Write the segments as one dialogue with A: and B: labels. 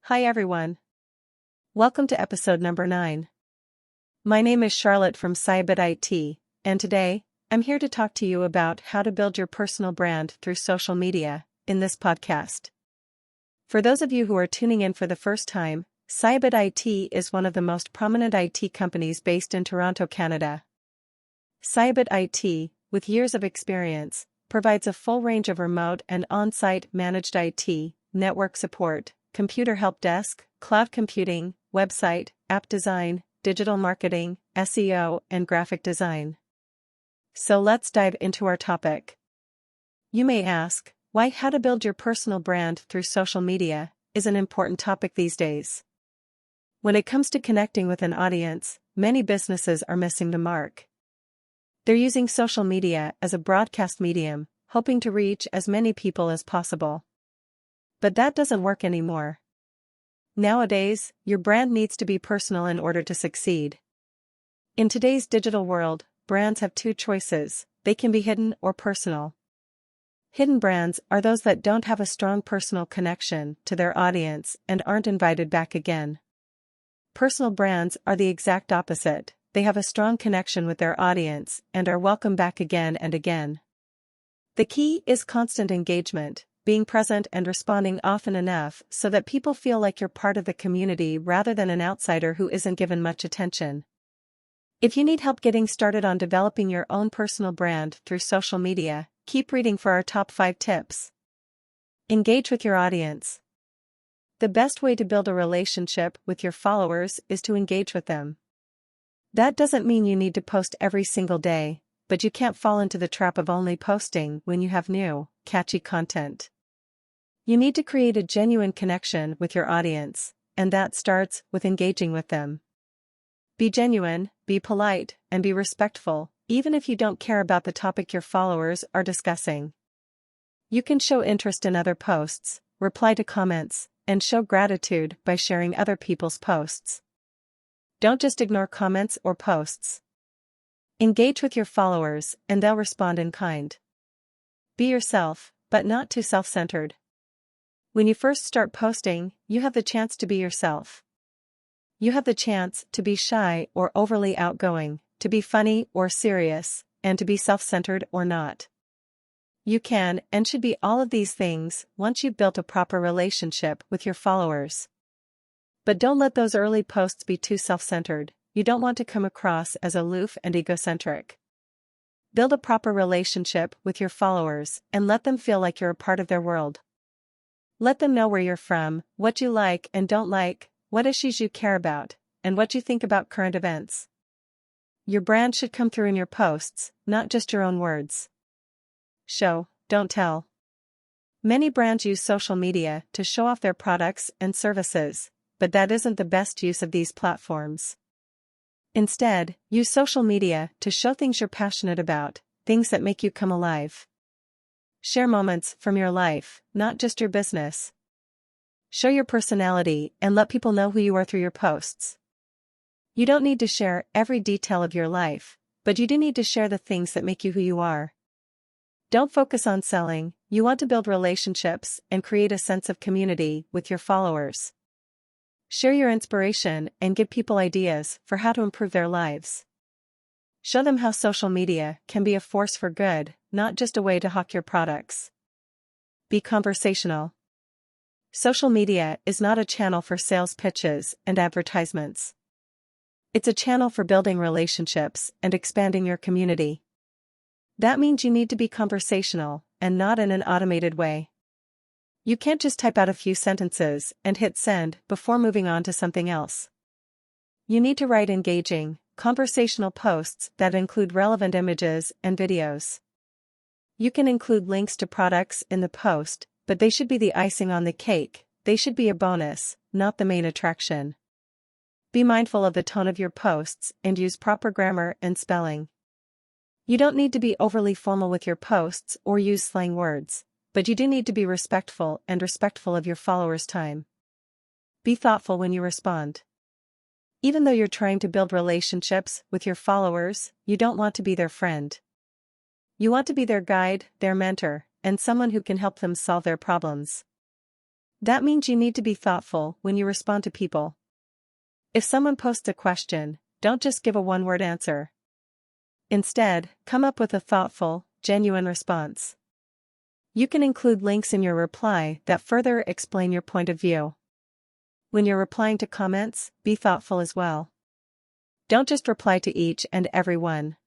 A: Hi everyone. Welcome to episode number 9. My name is Charlotte from Cybit IT, and today, I'm here to talk to you about how to build your personal brand through social media in this podcast. For those of you who are tuning in for the first time, Cybit IT is one of the most prominent IT companies based in Toronto, Canada. Cybit IT, with years of experience, provides a full range of remote and on-site managed IT, network support, computer help desk, cloud computing, website, app design, digital marketing, SEO, and graphic design. So let's dive into our topic. You may ask, why how to build your personal brand through social media is an important topic these days. When it comes to connecting with an audience, many businesses are missing the mark. They're using social media as a broadcast medium, hoping to reach as many people as possible. But that doesn't work anymore. Nowadays, your brand needs to be personal in order to succeed. In today's digital world, brands have two choices: they can be hidden or personal. Hidden brands are those that don't have a strong personal connection to their audience and aren't invited back again. Personal brands are the exact opposite. They have a strong connection with their audience and are welcome back again and again. The key is constant engagement, being present and responding often enough so that people feel like you're part of the community rather than an outsider who isn't given much attention. If you need help getting started on developing your own personal brand through social media, keep reading for our top 5 tips. Engage with your audience. The best way to build a relationship with your followers is to engage with them. That doesn't mean you need to post every single day, but you can't fall into the trap of only posting when you have new, catchy content. You need to create a genuine connection with your audience, and that starts with engaging with them. Be genuine, be polite, and be respectful, even if you don't care about the topic your followers are discussing. You can show interest in other posts, reply to comments, and show gratitude by sharing other people's posts. Don't just ignore comments or posts. Engage with your followers, and they'll respond in kind. Be yourself, but not too self-centered. When you first start posting, you have the chance to be yourself. You have the chance to be shy or overly outgoing, to be funny or serious, and to be self-centered or not. You can and should be all of these things once you've built a proper relationship with your followers. But don't let those early posts be too self-centered. You don't want to come across as aloof and egocentric. Build a proper relationship with your followers and let them feel like you're a part of their world. Let them know where you're from, what you like and don't like, what issues you care about, and what you think about current events. Your brand should come through in your posts, not just your own words. Show, don't tell. Many brands use social media to show off their products and services, but that isn't the best use of these platforms. Instead, use social media to show things you're passionate about, things that make you come alive. Share moments from your life, not just your business. Show your personality and let people know who you are through your posts. You don't need to share every detail of your life, but you do need to share the things that make you who you are. Don't focus on selling. You want to build relationships and create a sense of community with your followers. Share your inspiration and give people ideas for how to improve their lives. Show them how social media can be a force for good, not just a way to hawk your products. Be conversational. Social media is not a channel for sales pitches and advertisements. It's a channel for building relationships and expanding your community. That means you need to be conversational, and not in an automated way. You can't just type out a few sentences and hit send before moving on to something else. You need to write engaging, conversational posts that include relevant images and videos. You can include links to products in the post, but they should be the icing on the cake. They should be a bonus, not the main attraction. Be mindful of the tone of your posts and use proper grammar and spelling. You don't need to be overly formal with your posts or use slang words, but you do need to be respectful of your followers' time. Be thoughtful when you respond. Even though you're trying to build relationships with your followers, you don't want to be their friend. You want to be their guide, their mentor, and someone who can help them solve their problems. That means you need to be thoughtful when you respond to people. If someone posts a question, don't just give a one-word answer. Instead, come up with a thoughtful, genuine response. You can include links in your reply that further explain your point of view. When you're replying to comments, be thoughtful as well. Don't just reply to each and every one.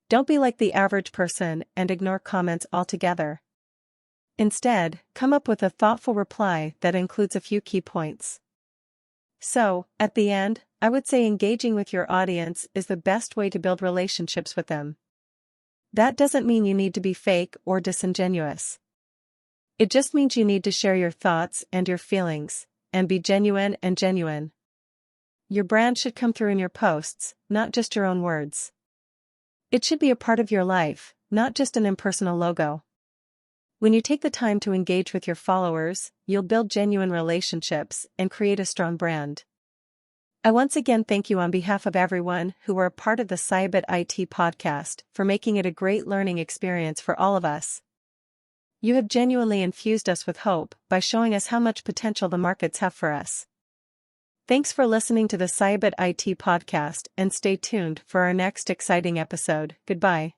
A: Don't be like the average person and ignore comments altogether. Instead, come up with a thoughtful reply that includes a few key points. So, at the end, I would say engaging with your audience is the best way to build relationships with them. That doesn't mean you need to be fake or disingenuous. It just means you need to share your thoughts and your feelings, and be genuine and genuine. Your brand should come through in your posts, not just your own words. It should be a part of your life, not just an impersonal logo. When you take the time to engage with your followers, you'll build genuine relationships and create a strong brand. I once again thank you on behalf of everyone who were a part of the Cybit IT podcast for making it a great learning experience for all of us. You have genuinely infused us with hope by showing us how much potential the markets have for us. Thanks for listening to the Cybit IT podcast and stay tuned for our next exciting episode. Goodbye.